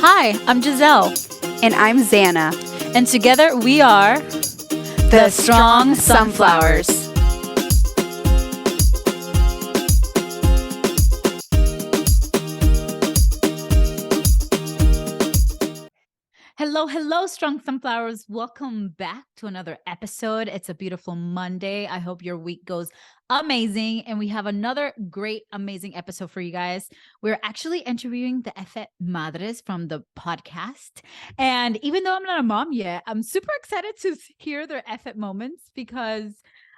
Hi, I'm Giselle. And I'm Xana. And together we are The Strong Sunflowers. Hello, Strong Sunflowers. Welcome back to another episode. It's a beautiful Monday. I hope your week goes amazing. And we have another great, amazing episode for you guys. We're actually interviewing the Eff It Madres from the podcast. And even though I'm not a mom yet, I'm super excited to hear their Eff It moments because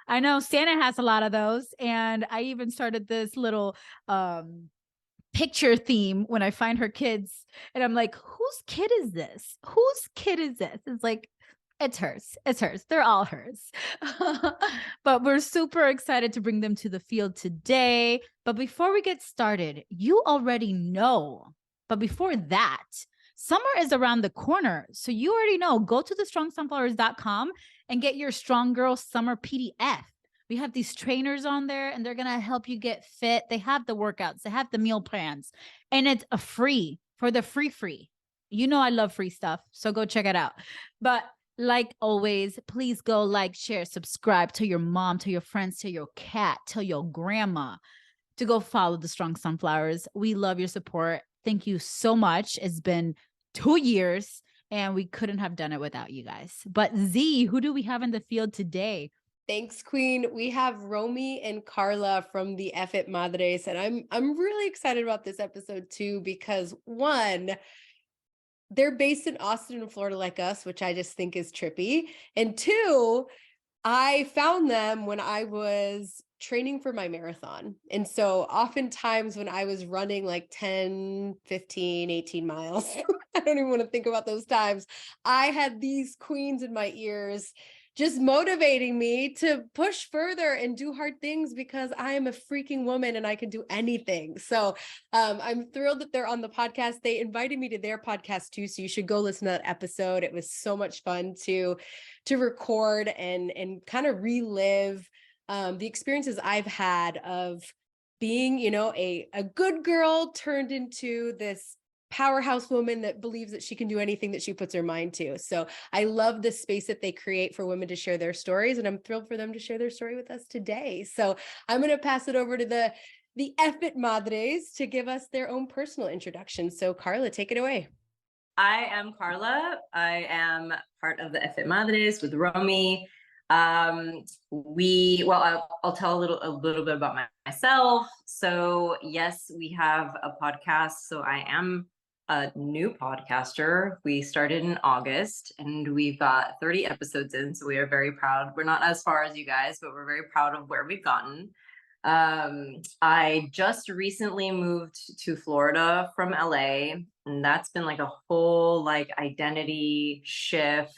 I know Santa has a lot of those. And I even started this little picture theme when I find her kids and I'm like, whose kid is this? Whose kid is this? It's like, it's hers. It's hers. They're all hers. But we're super excited to bring them to the field today. But before we get started, you already know. But before that, summer is around the corner. So you already know, go to thestrongsunflowers.com and get your Strong Girl Summer PDF. We have these trainers on there and they're going to help you get fit. They have the workouts, they have the meal plans, and it's a free for the free. You know, I love free stuff, so go check it out. But like always, please go like, share, subscribe, tell your mom, tell your friends, tell your cat, tell your grandma to go follow the Strong Sunflowers. We love your support. Thank you so much. It's been 2 years and we couldn't have done it without you guys. But Z, who do we have in the field today? Thanks, Queen. We have Romi and Carla from the Eff It Madres, and I'm really excited about this episode too because one, they're based in Austin and Florida like us, which I just think is trippy. And two, I found them when I was training for my marathon. And so oftentimes when I was running like 10, 15, 18 miles, I don't even want to think about those times, I had these queens in my ears just motivating me to push further and do hard things because I am a freaking woman and I can do anything. So I'm thrilled that they're on the podcast. They invited me to their podcast too, so you should go listen to that episode. It was so much fun to record and kind of relive the experiences I've had of being, you know, a good girl turned into this powerhouse woman that believes that she can do anything that she puts her mind to. So I love the space that they create for women to share their stories, and I'm thrilled for them to share their story with us today. So I'm going to pass it over to the Eff It Madres to give us their own personal introduction. So Carla, take it away. I am Carla. I am part of the Eff It Madres with Romi. I'll tell a little bit about myself. So yes, we have a podcast. So I am a new podcaster. We started in August and we've got 30 episodes in. So we are very proud. We're not as far as you guys, but we're very proud of where we've gotten. I just recently moved to Florida from LA, and that's been like a whole like identity shift.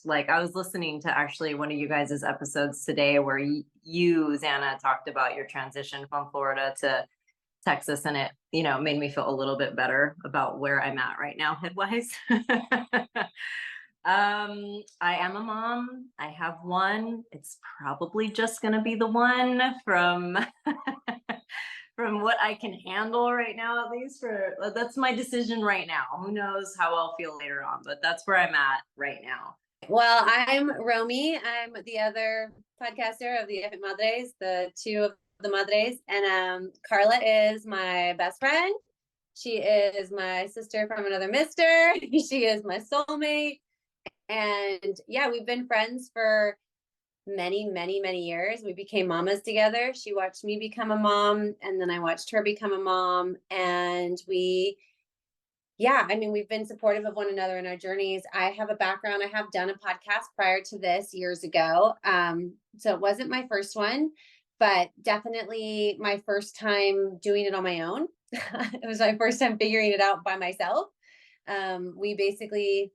Like I was listening to actually one of you guys' episodes today where you, Xana, talked about your transition from Florida to Texas, and it, you know, made me feel a little bit better about where I'm at right now headwise. I am a mom. I have one. It's probably just gonna be the one from from what I can handle right now, at least that's my decision right now. Who knows how I'll feel later on, but that's where I'm at right now. Well, I'm Romi. I'm the other podcaster of the Eff It Madres, the two of the Madres, and Carla is my best friend. She is my sister from another mister. She is my soulmate. And yeah, we've been friends for many, many, many years. We became mamas together. She watched me become a mom, and then I watched her become a mom. And we've been supportive of one another in our journeys. I have a background. I have done a podcast prior to this years ago. So it wasn't my first one, but definitely my first time doing it on my own. It was my first time figuring it out by myself. We basically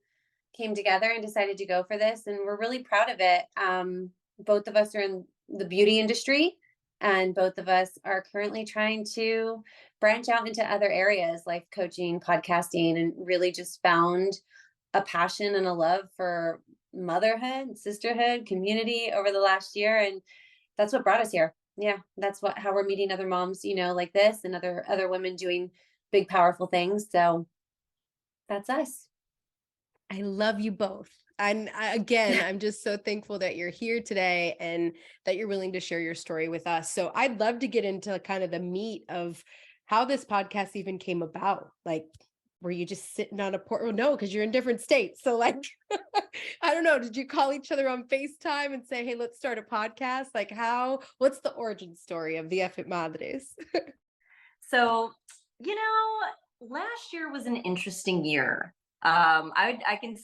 came together and decided to go for this, and we're really proud of it. Both of us are in the beauty industry, and both of us are currently trying to branch out into other areas like coaching, podcasting, and really just found a passion and a love for motherhood, sisterhood, community over the last year. And that's what brought us here. Yeah, that's how we're meeting other moms, you know, like this, and other women doing big, powerful things. So That's us. I love you both. And again, I'm just so thankful that you're here today and that you're willing to share your story with us. So I'd love to get into kind of the meat of how this podcast even came about. Like, were you just sitting on a porch? Well, no, because you're in different states. So like, I don't know. Did you call each other on FaceTime and say, hey, let's start a podcast? Like what's the origin story of the Eff It Madres? So, last year was an interesting year. I can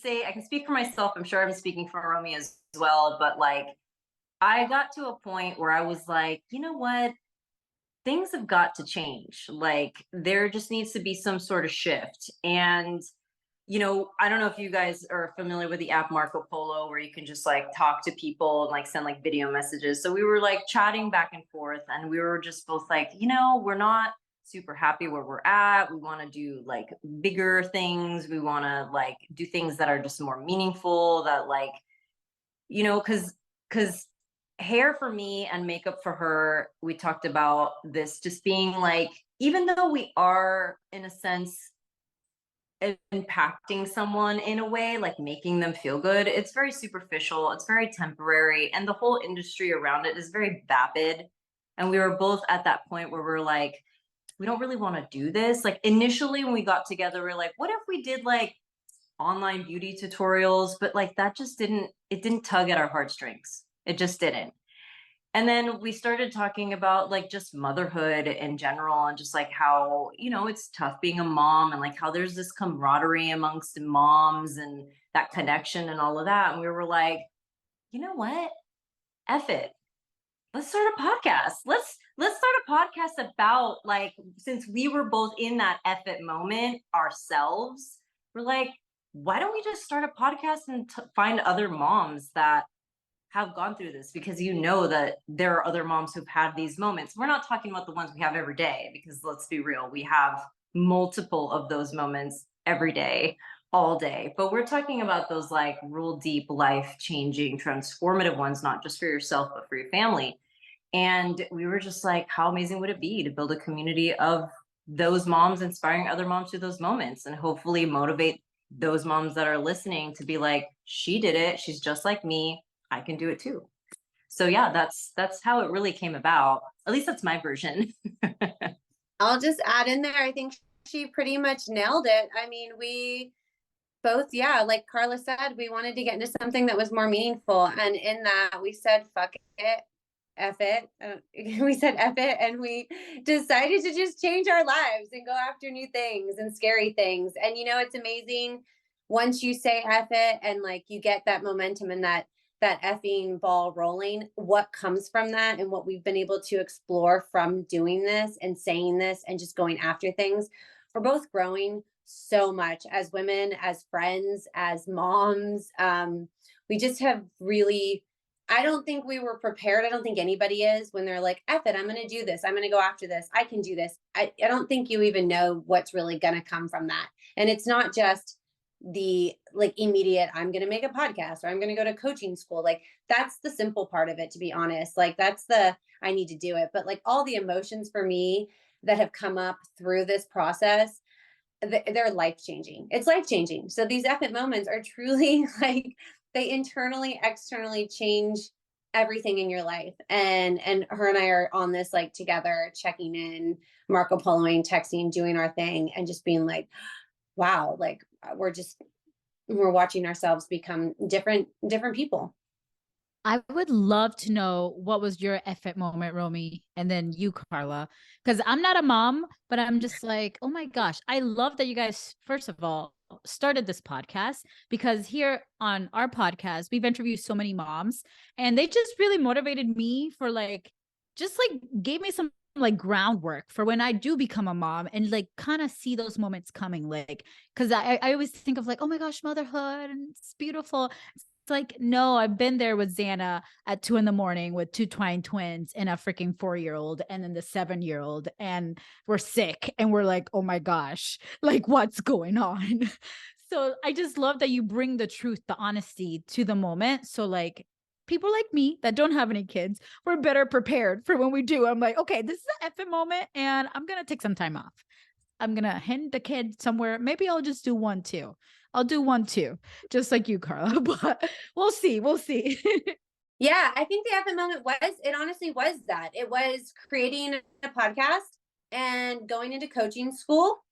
speak for myself. I'm sure I'm speaking for Romy as well, but like, I got to a point where I was like, you know what? Things have got to change. Like, there just needs to be some sort of shift. And, I don't know if you guys are familiar with the app Marco Polo, where you can just like talk to people and like send like video messages. So we were like chatting back and forth, and we were just both like, we're not super happy where we're at. We want to do like bigger things. We want to like do things that are just more meaningful, that like, because hair for me and makeup for her, we talked about this just being like, even though we are in a sense impacting someone in a way, like making them feel good, it's very superficial, it's very temporary, and the whole industry around it is very vapid. And we were both at that point where we're like, we don't really want to do this. Like, initially when we got together, we're like, what if we did like online beauty tutorials? But like, that just didn't tug at our heartstrings. It just didn't. And then we started talking about like just motherhood in general, and just like how, it's tough being a mom, and like how there's this camaraderie amongst moms and that connection and all of that. And we were like, you know what? Eff it. Let's start a podcast. Let's start a podcast about, like, since we were both in that Eff it moment ourselves, we're like, why don't we just start a podcast and find other moms that have gone through this, because that there are other moms who've had these moments. We're not talking about the ones we have every day, because let's be real, we have multiple of those moments every day, all day. But we're talking about those like real deep, life-changing, transformative ones, not just for yourself, but for your family. And we were just like, how amazing would it be to build a community of those moms, inspiring other moms through those moments, and hopefully motivate those moms that are listening to be like, she did it, she's just like me, I can do it too. So yeah, that's how it really came about. At least that's my version. I'll just add in there, I think she pretty much nailed it. I mean, we both, like Carla said, we wanted to get into something that was more meaningful. And in that, we said, fuck it, Eff it. We said Eff it, and we decided to just change our lives and go after new things and scary things. And, it's amazing once you say Eff it and like you get that momentum and that effing ball rolling, what comes from that and what we've been able to explore from doing this and saying this and just going after things. We're both growing so much as women, as friends, as moms. We just have really, I don't think we were prepared. I don't think anybody is, when they're like, Eff it, I'm going to do this. I'm going to go after this. I can do this. I don't think you even know what's really going to come from that. And it's not just the like immediate, I'm going to make a podcast or I'm going to go to coaching school. Like, that's the simple part of it, to be honest. Like, that's the, I need to do it. But like all the emotions for me that have come up through this process, they're life-changing. It's life-changing. So these Eff it moments are truly like, they internally, externally change everything in your life. And her and I are on this like together, checking in, Marco Poloing, texting, doing our thing, and just being like, wow, like we're watching ourselves become different people. I would love to know, what was your Eff it moment, Romy, and then you, Carla, because I'm not a mom, but I'm just like, oh my gosh, I love that you guys, first of all, started this podcast, because here on our podcast, we've interviewed so many moms, and they just really motivated me for like, just like gave me some like groundwork for when I do become a mom, and like kind of see those moments coming, like, because I always think of like, oh my gosh, motherhood, and it's beautiful. It's like, no, I've been there with Xana at 2 a.m. with 2 twins and a freaking 4-year-old and then the 7-year-old, and we're sick and we're like, oh my gosh, like what's going on? So I just love that you bring the truth, the honesty to the moment. So like people like me that don't have any kids, we're better prepared for when we do. I'm like, okay, this is an Eff it moment and I'm going to take some time off. I'm going to hand the kid somewhere. Maybe I'll just do one too. I'll do one too, just like you, Carla, but we'll see. We'll see. Yeah, I think the Eff It moment it honestly was that. It was creating a podcast and going into coaching school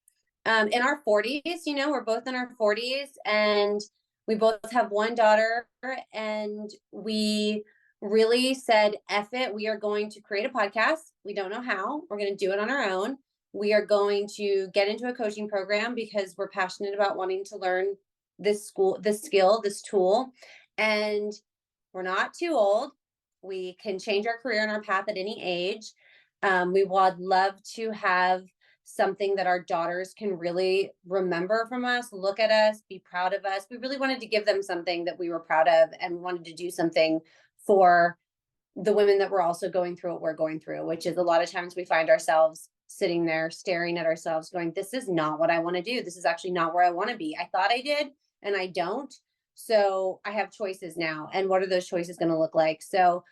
in our 40s. We're both in our 40s and we both have one daughter, and we really said, Eff it, we are going to create a podcast. We don't know how. We're going to do it on our own. We are going to get into a coaching program because we're passionate about wanting to learn this skill, this tool. And we're not too old. We can change our career and our path at any age. We would love to have something that our daughters can really remember from us, look at us, be proud of us. We really wanted to give them something that we were proud of and wanted to do something for the women that were also going through what we're going through, which is a lot of times we find ourselves sitting there staring at ourselves going, this is not what I want to do. This is actually not where I want to be. I thought I did and I don't. So I have choices now. And what are those choices going to look like? So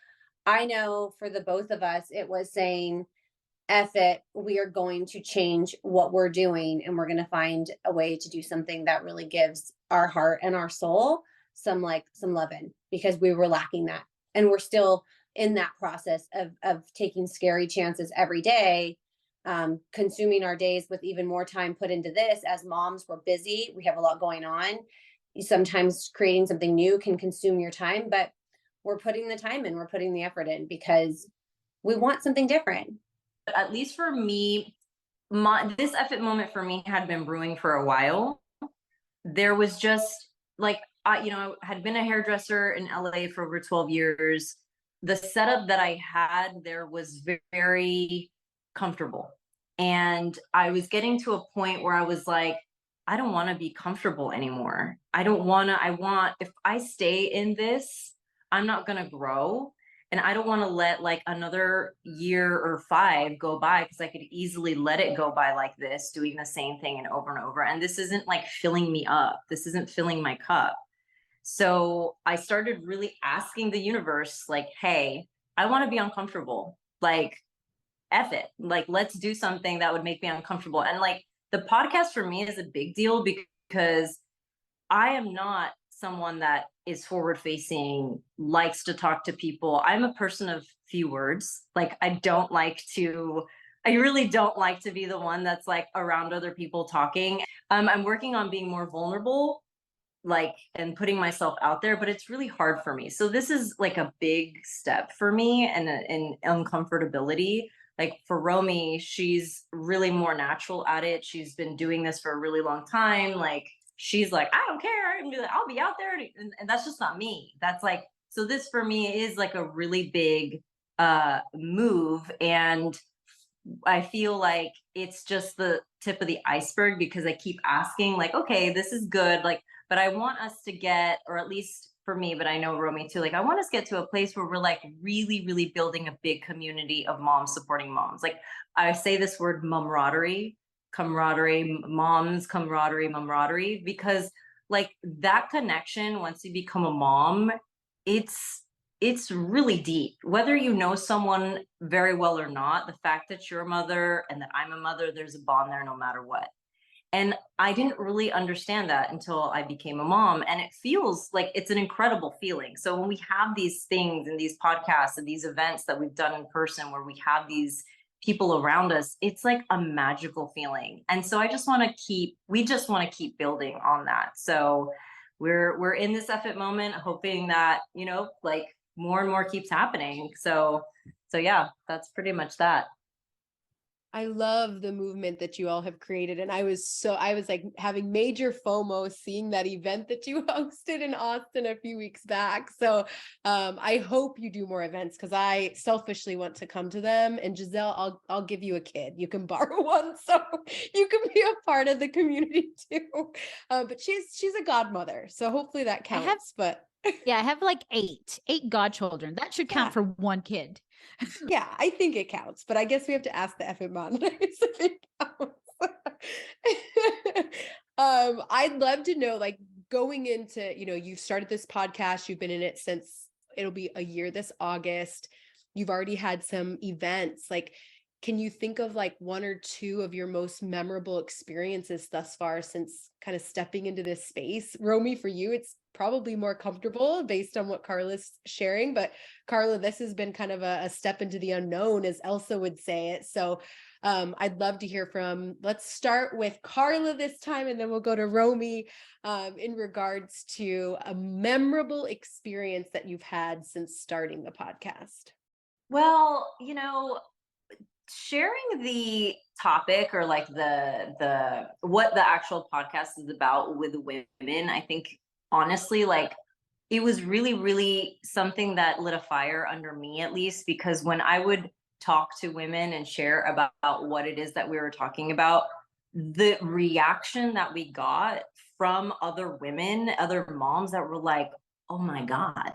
I know for the both of us, it was saying, Eff it, we are going to change what we're doing and we're going to find a way to do something that really gives our heart and our soul some loving, because we were lacking that. And we're still in that process of taking scary chances every day, consuming our days with even more time put into this. As moms, we're busy. We have a lot going on. Sometimes creating something new can consume your time, but we're putting the time in, we're putting the effort in because we want something different. At least for me, this Eff It moment for me had been brewing for a while. There was just like, I had been a hairdresser in LA for over 12 years. The setup that I had there was very comfortable. And I was getting to a point where I was like, I don't want to be comfortable anymore. If I stay in this, I'm not going to grow. And I don't want to let like another year or 5 go by, because I could easily let it go by like this, doing the same thing and over. And this isn't like filling me up. This isn't filling my cup. So I started really asking the universe, like, hey, I want to be uncomfortable. Like, Eff it. Like, let's do something that would make me uncomfortable. And like the podcast for me is a big deal because I am not someone that is forward facing, likes to talk to people. I'm a person of few words. Like I really don't like to be the one that's like around other people talking. I'm working on being more vulnerable, like, and putting myself out there, but it's really hard for me. So this is like a big step for me and in uncomfortability. Like for Romi, she's really more natural at it. She's been doing this for a really long time. Like she's like, I don't care. And be like, I'll be out there. And that's just not me. That's like, so this for me is like a really big move. And I feel like it's just the tip of the iceberg because I keep asking like, okay, this is good. Like, but I want us to get, or at least for me, but I know Romi too, like I want us to get to a place where we're like really, really building a big community of moms supporting moms. Like I say this word camaraderie, momraderie, because like that connection, once you become a mom, it's really deep. Whether you know someone very well or not, the fact that you're a mother and that I'm a mother, there's a bond there no matter what. And I didn't really understand that until I became a mom. And it feels like it's an incredible feeling. So when we have these things and these podcasts and these events that we've done in person where we have these people around us, it's like a magical feeling. And so we just want to keep building on that. So we're in this Eff It moment, hoping that, like more and more keeps happening. So yeah, that's pretty much that. I love the movement that you all have created. And I was like having major FOMO seeing that event that you hosted in Austin a few weeks back. So I hope you do more events because I selfishly want to come to them. And Giselle, I'll give you a kid. You can borrow one so you can be a part of the community too. But she's a godmother. So hopefully that counts. I have like eight godchildren. That should count for one kid. Yeah, I think it counts, but I guess we have to ask the Eff It Madres if it counts. I'd love to know, like going into, you've started this podcast, you've been in it since it'll be a year this August. You've already had some events. Like, can you think of like one or two of your most memorable experiences thus far since kind of stepping into this space? Romy, for you, it's probably more comfortable based on what Carla's sharing, but Carla, this has been kind of a step into the unknown, as Elsa would say it. So I'd love to hear from, let's start with Carla this time, and then we'll go to Romy in regards to a memorable experience that you've had since starting the podcast. Well, sharing the topic or like the what the actual podcast is about with women, I think honestly, like it was really, really something that lit a fire under me, at least, because when I would talk to women and share about what it is that we were talking about, the reaction that we got from other women, other moms that were like, oh my God,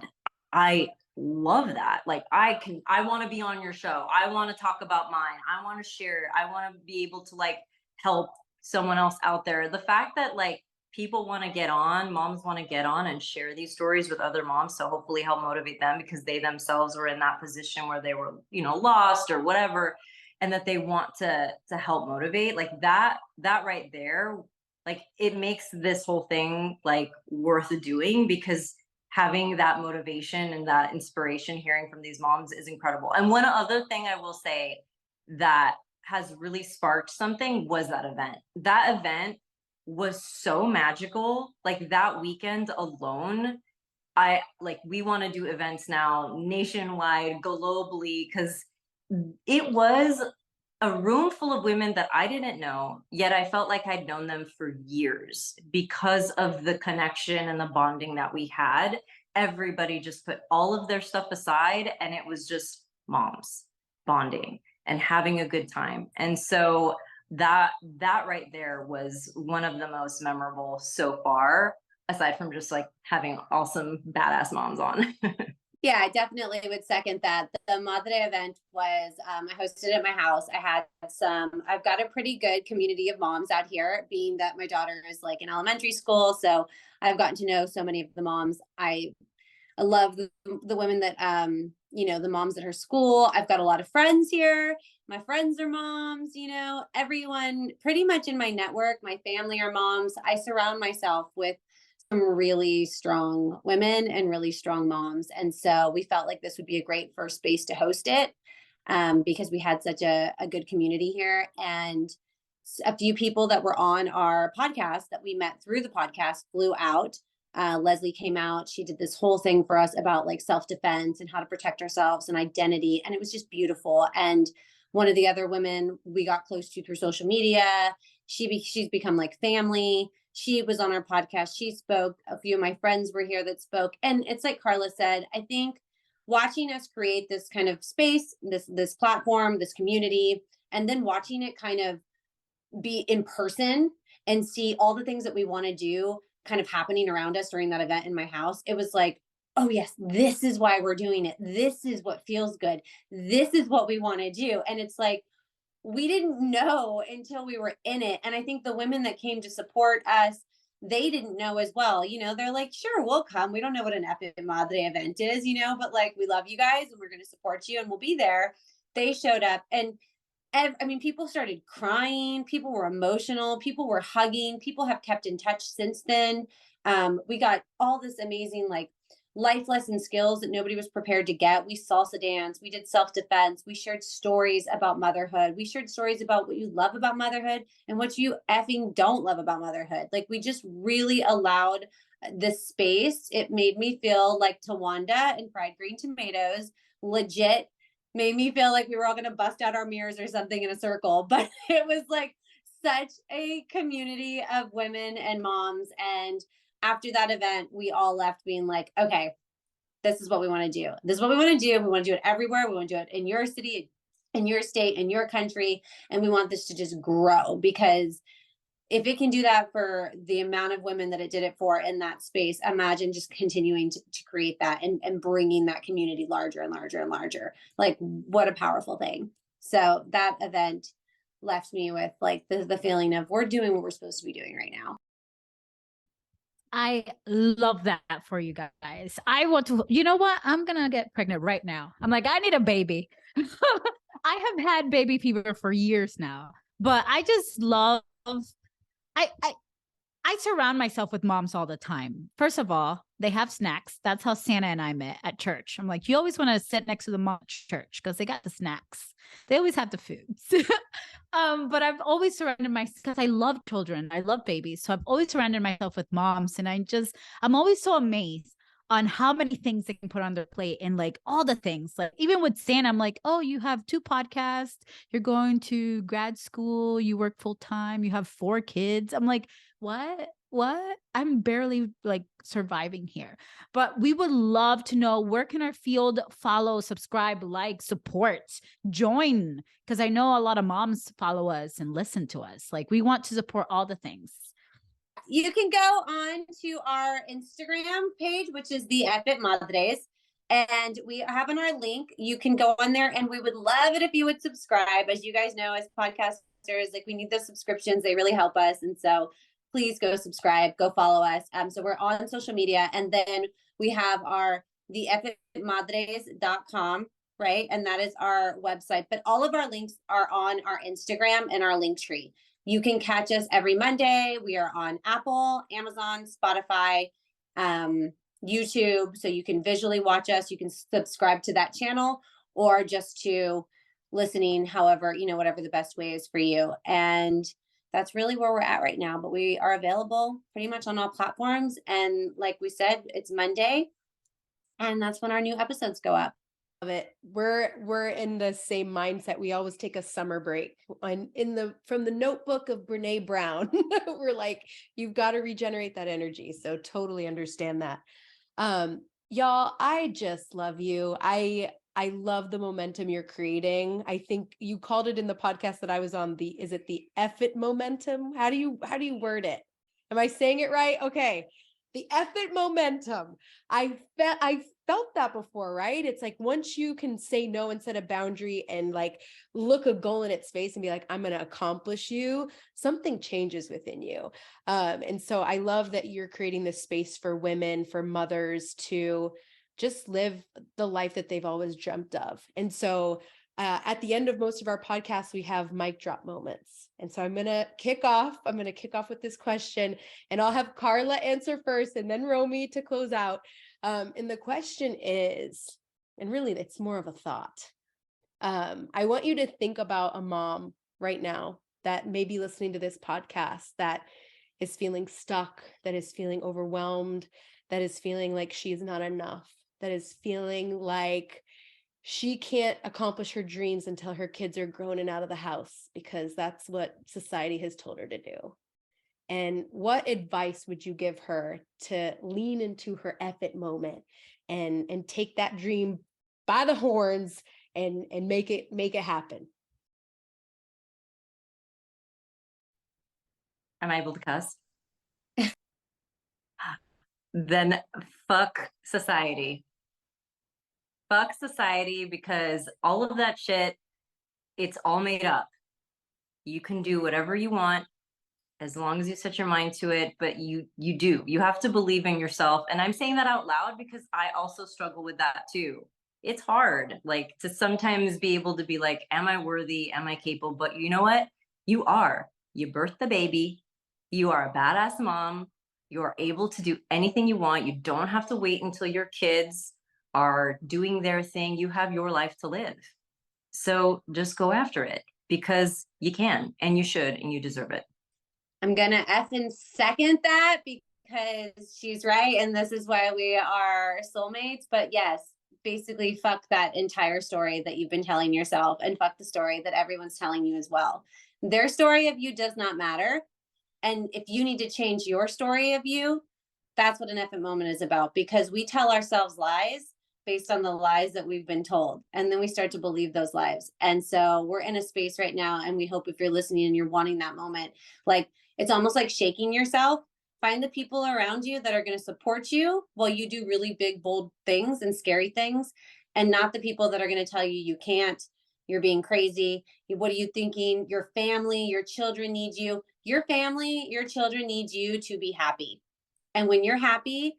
I love that. Like I want to be on your show. I want to talk about mine. I want to share. I want to be able to like help someone else out there. The fact that like people want to get on, moms want to get on and share these stories with other moms, so hopefully help motivate them because they themselves were in that position where they were, lost or whatever, and that they want to help motivate, like that right there, like it makes this whole thing like worth doing, because having that motivation and that inspiration hearing from these moms is incredible. And one other thing I will say that has really sparked something was that event. That event was so magical. Like that weekend alone, we want to do events now nationwide, globally, because it was a room full of women that I didn't know, yet I felt like I'd known them for years because of the connection and the bonding that we had. Everybody just put all of their stuff aside, and it was just moms bonding and having a good time. And so that right there was one of the most memorable so far, aside from just like having awesome badass moms on. Yeah, I definitely would second that. The Madre event was, I hosted it at my house. I've got a pretty good community of moms out here, being that my daughter is like in elementary school. So I've gotten to know so many of the moms. I love the women that, the moms at her school. I've got a lot of friends here. My friends are moms, everyone pretty much in my network, my family are moms. I surround myself with some really strong women and really strong moms. And so we felt like this would be a great first space to host it, because we had such a good community here. And a few people that were on our podcast that we met through the podcast flew out. Leslie came out. She did this whole thing for us about like self-defense and how to protect ourselves and identity. And it was just beautiful. And one of the other women we got close to through social media, she's become like family. She was on our podcast. She spoke. A few of my friends were here that spoke. And it's like Carla said, I think watching us create this kind of space, this platform, this community, and then watching it kind of be in person and see all the things that we want to do kind of happening around us during that event in my house. It was like, oh yes, this is why we're doing it. This is what feels good. This is what we want to do. And it's like, we didn't know until we were in it. And I think the women that came to support us, they didn't know as well. They're like, sure, we'll come. We don't know what an Eff It Madre event is, but like, we love you guys and we're going to support you and we'll be there. They showed up, and people started crying. People were emotional. People were hugging. People have kept in touch since then. We got all this amazing, like, life lesson skills that nobody was prepared to get. We salsa danced. We did self-defense. We shared stories about motherhood. We shared stories about what you love about motherhood and what you effing don't love about motherhood. Like, we just really allowed this space. It made me feel like Tawanda in Fried Green Tomatoes, legit made me feel like we were all going to bust out our mirrors or something in a circle. But it was like such a community of women and moms. And after that event, we all left being like, okay, this is what we want to do. This is what we want to do. We want to do it everywhere. We want to do it in your city, in your state, in your country. And we want this to just grow, because if it can do that for the amount of women that it did it for in that space, imagine just continuing to create that and bringing that community larger and larger and larger. Like, what a powerful thing. So that event left me with like the feeling of, we're doing what we're supposed to be doing right now. I love that for you guys. I want to, you know what? I'm going to get pregnant right now. I'm like, I need a baby. I have had baby fever for years now, but I just love, I, I, I surround myself with moms all the time. First of all, they have snacks. That's how Santa and I met at church. I'm like, you always want to sit next to the mom at church because they got the snacks. They always have the foods. But I've always surrounded myself because I love children. I love babies. So I've always surrounded myself with moms. And I'm always so amazed on how many things they can put on their plate and like all the things. Like even with Santa, I'm like, oh, you have 2 podcasts, you're going to grad school, you work full time, you have 4 kids. I'm like, what? I'm barely like surviving here. But we would love to know, where can our field follow, subscribe, like, support, join? Because I know a lot of moms follow us and listen to us. Like we want to support all the things. You can go on to our Instagram page, which is the Eff It Madres. And we have on our link. You can go on there, and we would love it if you would subscribe. As you guys know, as podcasters, like we need those subscriptions. They really help us. And so please go subscribe, go follow us. So we're on social media, and then we have the effitmadres.com, right? And that is our website. But all of our links are on our Instagram and our link tree. You can catch us every Monday. We are on Apple, Amazon, Spotify, YouTube. So you can visually watch us. You can subscribe to that channel, or just to listening, however, whatever the best way is for you. And that's really where we're at right now. But we are available pretty much on all platforms. And like we said, it's Monday, and that's when our new episodes go up. Love it. We're in the same mindset. We always take a summer break. From the Notebook of Brene Brown, we're like, you've got to regenerate that energy. So totally understand that. Y'all, I just love you. I love the momentum you're creating. I think you called it in the podcast that I was on, is it the Eff It momentum? How do you word it? Am I saying it right? Okay. The Eff It momentum. I felt that before, right? It's like once you can say no and set a boundary and like look a goal in its face and be like, I'm going to accomplish you, something changes within you. And so I love that you're creating this space for women, for mothers to just live the life that they've always dreamt of. And so at the end of most of our podcasts, we have mic drop moments. And so I'm going to kick off with this question, and I'll have Carla answer first and then Romi to close out. And the question is, and really it's more of a thought. I want you to think about a mom right now that may be listening to this podcast that is feeling stuck, that is feeling overwhelmed, that is feeling like she is not enough, that is feeling like she can't accomplish her dreams until her kids are grown and out of the house, because that's what society has told her to do. And what advice would you give her to lean into her Eff It moment and take that dream by the horns and make it happen? Am I able to cuss? Then fuck society. Fuck society, because all of that shit, it's all made up. You can do whatever you want as long as you set your mind to it, but you have to believe in yourself. And I'm saying that out loud because I also struggle with that too. It's hard, like, to sometimes be able to be like, am I worthy? Am I capable? But you know what? You are. You birthed the baby. You are a badass mom. You are able to do anything you want. You don't have to wait until your kids are doing their thing. You have your life to live. So just go after it, because you can, and you should, and you deserve it. I'm going to effing second that, because she's right. And this is why we are soulmates. But yes, basically fuck that entire story that you've been telling yourself, and fuck the story that everyone's telling you as well. Their story of you does not matter. And if you need to change your story of you, that's what an Eff It moment is about, because we tell ourselves lies based on the lies that we've been told. And then we start to believe those lies. And so we're in a space right now, and we hope if you're listening and you're wanting that moment, like, it's almost like shaking yourself. Find the people around you that are going to support you while you do really big, bold things and scary things, and not the people that are going to tell you you can't, you're being crazy. What are you thinking? Your family, your children need you. Your family, your children need you to be happy. And when you're happy,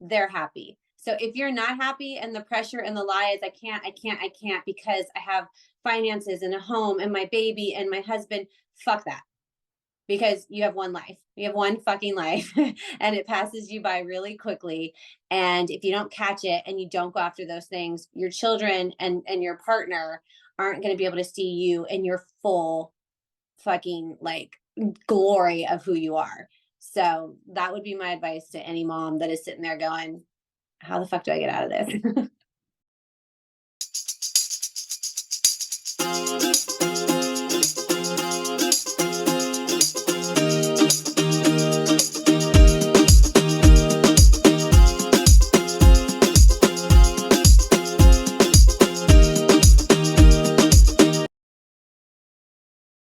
they're happy. So if you're not happy and the pressure and the lie is, I can't, because I have finances and a home and my baby and my husband. Fuck that. Because you have one life. You have one fucking life and it passes you by really quickly. And if you don't catch it and you don't go after those things, your children and your partner aren't going to be able to see you in your full fucking like glory of who you are. So that would be my advice to any mom that is sitting there going, how the fuck do I get out of this?